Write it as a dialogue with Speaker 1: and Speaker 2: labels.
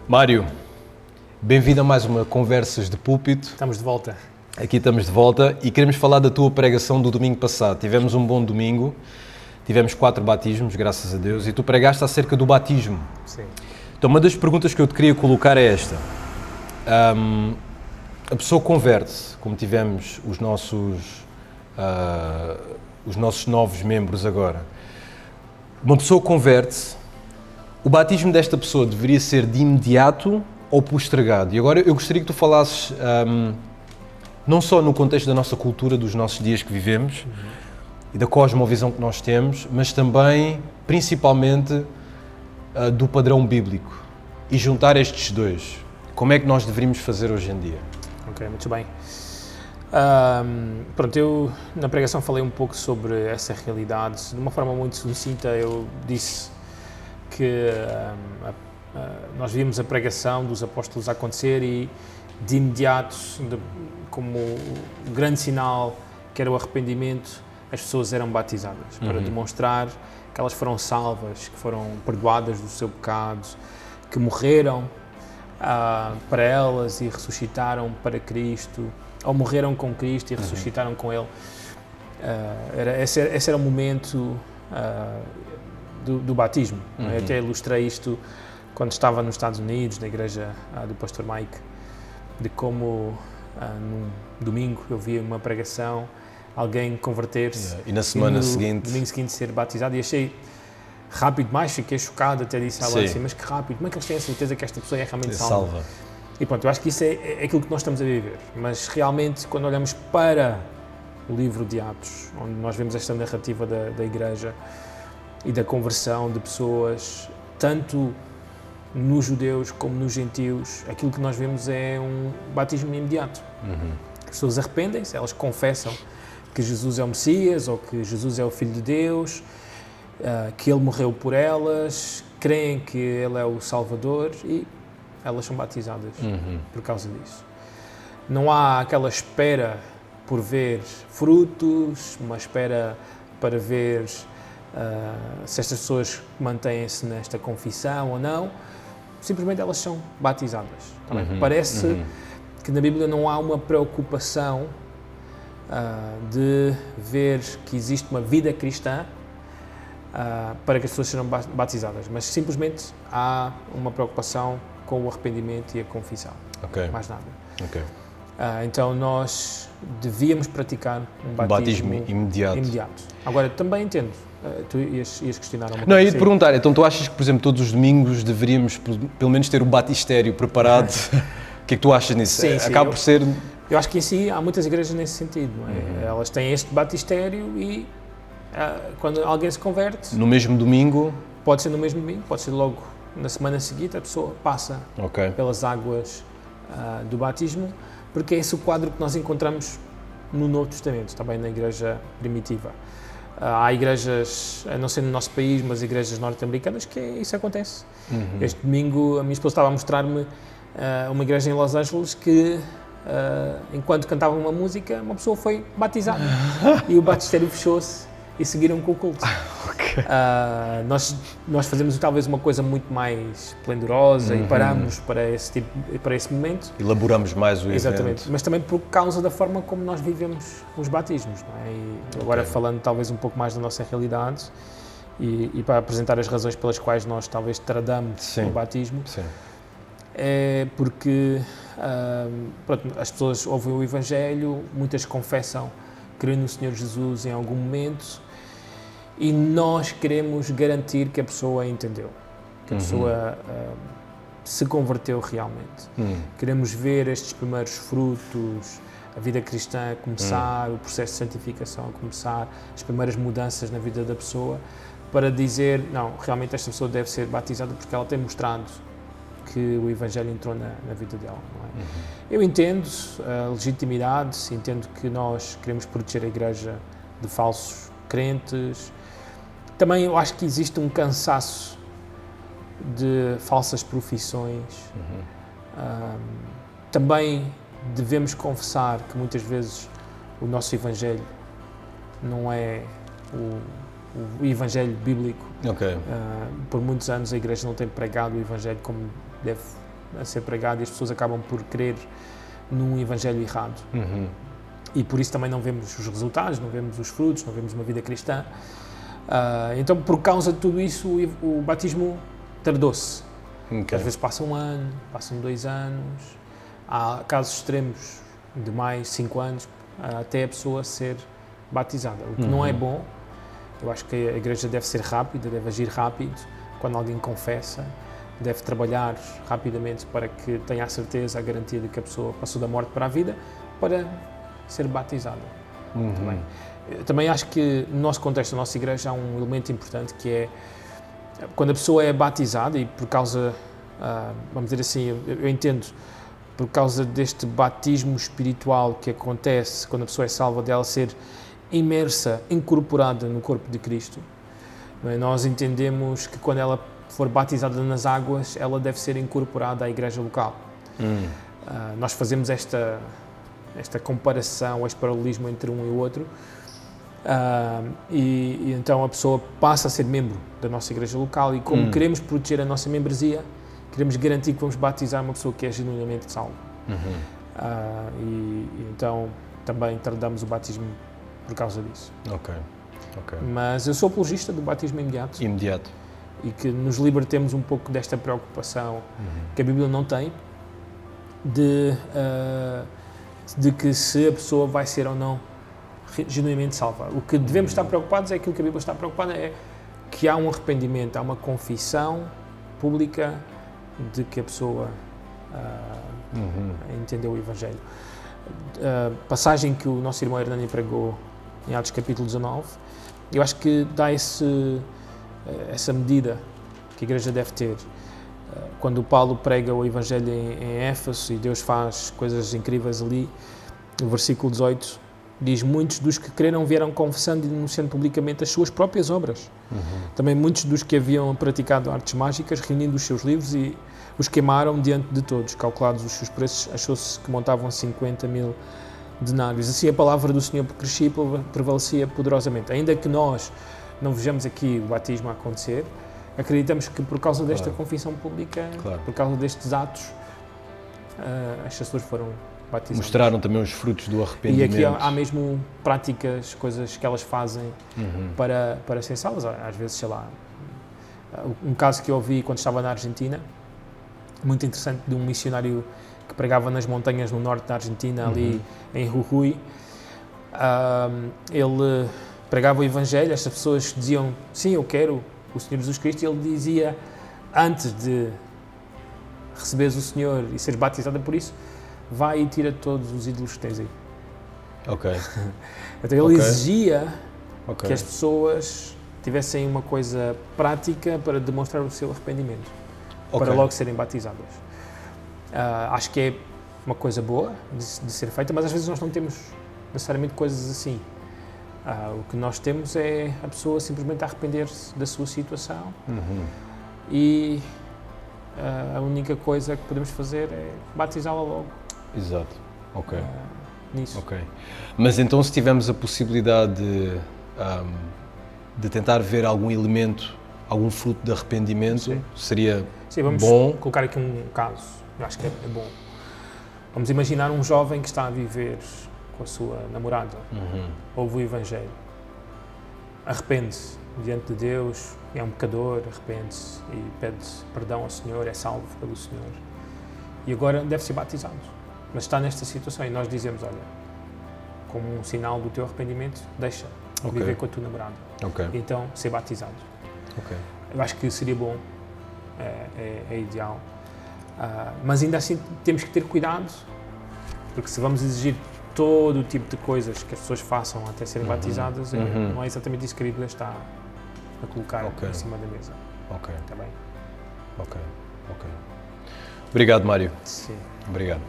Speaker 1: Mário, bem-vindo a mais uma Conversas de Púlpito.
Speaker 2: Estamos de volta.
Speaker 1: Aqui estamos de volta e queremos falar da tua pregação do domingo passado. Tivemos um bom domingo, tivemos 4 batismos, graças a Deus, e tu pregaste acerca do batismo.
Speaker 2: Sim.
Speaker 1: Então, uma das perguntas que eu te queria colocar é esta. A pessoa converte-se, como tivemos os nossos novos membros agora. Uma pessoa converte-se, o batismo desta pessoa deveria ser de imediato ou postergado? E agora eu gostaria que tu falasses, não só no contexto da nossa cultura, dos nossos dias que vivemos, e da cosmovisão que nós temos, mas também, principalmente, do padrão bíblico. E juntar estes dois. Como é que nós deveríamos fazer hoje em dia?
Speaker 2: Ok, muito bem. Pronto, eu na pregação falei um pouco sobre essa realidade. De uma forma muito sucinta, eu disse que nós vimos a pregação dos apóstolos acontecer e de imediato, como o grande sinal que era o arrependimento, as pessoas eram batizadas para demonstrar que elas foram salvas, que foram perdoadas do seu pecado, que morreram para elas e ressuscitaram para Cristo, ou morreram com Cristo e ressuscitaram com Ele. Esse era o momento do batismo. Eu até ilustrei isto quando estava nos Estados Unidos, na igreja do pastor Mike, de como num domingo eu via uma pregação, alguém converter-se
Speaker 1: E na semana
Speaker 2: no
Speaker 1: seguinte...
Speaker 2: domingo seguinte ser batizado, e achei rápido demais, fiquei chocado, até disse à assim, mas que rápido, como é que eles têm a certeza que esta pessoa é realmente salva? E pronto, eu acho que isso é aquilo que nós estamos a viver, mas realmente quando olhamos para o livro de Atos, onde nós vemos esta narrativa da igreja e da conversão de pessoas, tanto nos judeus como nos gentios, aquilo que nós vemos é um batismo imediato. As pessoas arrependem-se, elas confessam que Jesus é o Messias ou que Jesus é o Filho de Deus, que Ele morreu por elas, creem que Ele é o Salvador e elas são batizadas por causa disso. Não há aquela espera por ver frutos, uma espera para ver se estas pessoas mantêm-se nesta confissão ou não. Simplesmente elas são batizadas. Parece que na Bíblia não há uma preocupação de ver que existe uma vida cristã para que as pessoas sejam batizadas, mas simplesmente há uma preocupação com o arrependimento e a confissão. Mais nada. Então nós devíamos praticar um batismo imediato. Agora, também entendo, tu ias questionar uma coisa.
Speaker 1: Não, eu ia te perguntar, então tu achas que, por exemplo, todos os domingos deveríamos pelo menos ter o batistério preparado? O que é que tu achas nisso?
Speaker 2: Sim,
Speaker 1: Acaba por ser...
Speaker 2: Eu acho que em si há muitas igrejas nesse sentido, não é? Elas têm este batistério e quando alguém se converte...
Speaker 1: No mesmo domingo?
Speaker 2: Pode ser no mesmo domingo, pode ser logo na semana seguinte, a pessoa passa pelas águas do batismo, porque é esse o quadro que nós encontramos no Novo Testamento, também na igreja primitiva. Há igrejas, a não ser no nosso país, mas igrejas norte-americanas, que isso acontece. Este domingo a minha esposa estava a mostrar-me uma igreja em Los Angeles que, enquanto cantava uma música, uma pessoa foi batizada e o batistério fechou-se e seguiram com o culto. Nós fazemos talvez uma coisa muito mais esplendorosa e paramos para esse momento.
Speaker 1: Elaboramos mais o
Speaker 2: Exatamente,
Speaker 1: evento.
Speaker 2: mas também por causa da forma como nós vivemos os batismos, não é? E agora falando talvez um pouco mais da nossa realidade e para apresentar as razões pelas quais nós talvez tradamos o batismo, é porque pronto, as pessoas ouvem o Evangelho, muitas confessam crer no Senhor Jesus em algum momento, e nós queremos garantir que a pessoa entendeu, que a pessoa se converteu realmente. Queremos ver estes primeiros frutos, a vida cristã a começar, o processo de santificação a começar, as primeiras mudanças na vida da pessoa, para dizer, não, realmente esta pessoa deve ser batizada porque ela tem mostrado que o Evangelho entrou na vida dela. Não é? Eu entendo a legitimidade, entendo que nós queremos proteger a Igreja de falsos crentes. Também eu acho que existe um cansaço de falsas profissões. Também devemos confessar que muitas vezes o nosso Evangelho não é o Evangelho bíblico.
Speaker 1: Ok.
Speaker 2: Por muitos anos a Igreja não tem pregado o Evangelho como deve a ser pregado e as pessoas acabam por crer num evangelho errado. E por isso também não vemos os resultados, não vemos os frutos, não vemos uma vida cristã. Então, por causa de tudo isso, o batismo tardou-se. Às vezes passa 1 ano, passam 2 anos, há casos extremos de mais 5 anos, até a pessoa ser batizada, o que não é bom. Eu acho que a igreja deve ser rápida, deve agir rápido, quando alguém confessa, deve trabalhar rapidamente para que tenha a certeza, a garantia de que a pessoa passou da morte para a vida, para ser batizada. Também acho que no nosso contexto, na nossa igreja, há um elemento importante que é, quando a pessoa é batizada e por causa, vamos dizer assim, eu entendo, por causa deste batismo espiritual que acontece quando a pessoa é salva, dela ser imersa, incorporada no corpo de Cristo. Nós entendemos que quando ela for batizada nas águas, ela deve ser incorporada à igreja local. Nós fazemos esta comparação, este paralelismo entre um e o outro, e então a pessoa passa a ser membro da nossa igreja local e como queremos proteger a nossa membresia, queremos garantir que vamos batizar uma pessoa que é genuinamente salva. E então também tardamos o batismo por causa disso.
Speaker 1: Ok.
Speaker 2: Mas eu sou apologista do batismo imediato. E que nos libertemos um pouco desta preocupação que a Bíblia não tem de que se a pessoa vai ser ou não genuinamente salva. O que devemos estar preocupados é aquilo que a Bíblia está preocupada, é que há um arrependimento, há uma confissão pública de que a pessoa entendeu o Evangelho. A passagem que o nosso irmão Hernani pregou em Atos capítulo 19, eu acho que dá essa medida que a igreja deve ter. Quando o Paulo prega o Evangelho em Éfeso e Deus faz coisas incríveis ali, no versículo 18, diz: muitos dos que creram vieram confessando e denunciando publicamente as suas próprias obras. Também muitos dos que haviam praticado artes mágicas, reunindo os seus livros e os queimaram diante de todos. Calculados os seus preços, achou-se que montavam 50.000 denários. Assim a palavra do Senhor crescia e prevalecia poderosamente. Ainda que nós não vejamos aqui o batismo a acontecer, acreditamos que por causa desta confissão pública, por causa destes atos, as pessoas foram batizadas.
Speaker 1: Mostraram também os frutos do arrependimento.
Speaker 2: E aqui há mesmo práticas, coisas que elas fazem para serem salvas. Às vezes, sei lá, um caso que eu ouvi quando estava na Argentina, muito interessante, de um missionário que pregava nas montanhas no norte da Argentina, ali em Jujuy. Ele pregava o Evangelho, estas pessoas diziam: sim, eu quero o Senhor Jesus Cristo, e ele dizia: antes de receberes o Senhor e seres batizada por isso, vai e tira todos os ídolos que tens aí. Então ele exigia que as pessoas tivessem uma coisa prática para demonstrar o seu arrependimento, para logo serem batizadas. Acho que é uma coisa boa de ser feita, mas às vezes nós não temos necessariamente coisas assim. O que nós temos é a pessoa simplesmente arrepender-se da sua situação e a única coisa que podemos fazer é batizá-la logo.
Speaker 1: Exato.
Speaker 2: Nisso.
Speaker 1: Mas então, se tivermos a possibilidade de tentar ver algum elemento, algum fruto de arrependimento, seria
Speaker 2: vamos
Speaker 1: bom?
Speaker 2: Colocar aqui um caso, eu acho que é bom. Vamos imaginar um jovem que está a viver com a sua namorada, ouve o Evangelho, arrepende-se diante de Deus, é um pecador, arrepende-se e pede perdão ao Senhor, é salvo pelo Senhor e agora deve ser batizado, mas está nesta situação e nós dizemos: olha, como um sinal do teu arrependimento, deixa viver com a tua namorada, então ser batizado. Eu acho que seria bom, é ideal, mas ainda assim temos que ter cuidado, porque se vamos exigir todo o tipo de coisas que as pessoas façam até serem batizadas, não é exatamente isso que a Bíblia está a colocar em cima da mesa.
Speaker 1: Está bem? Obrigado, Mário.
Speaker 2: Sim.
Speaker 1: Obrigado.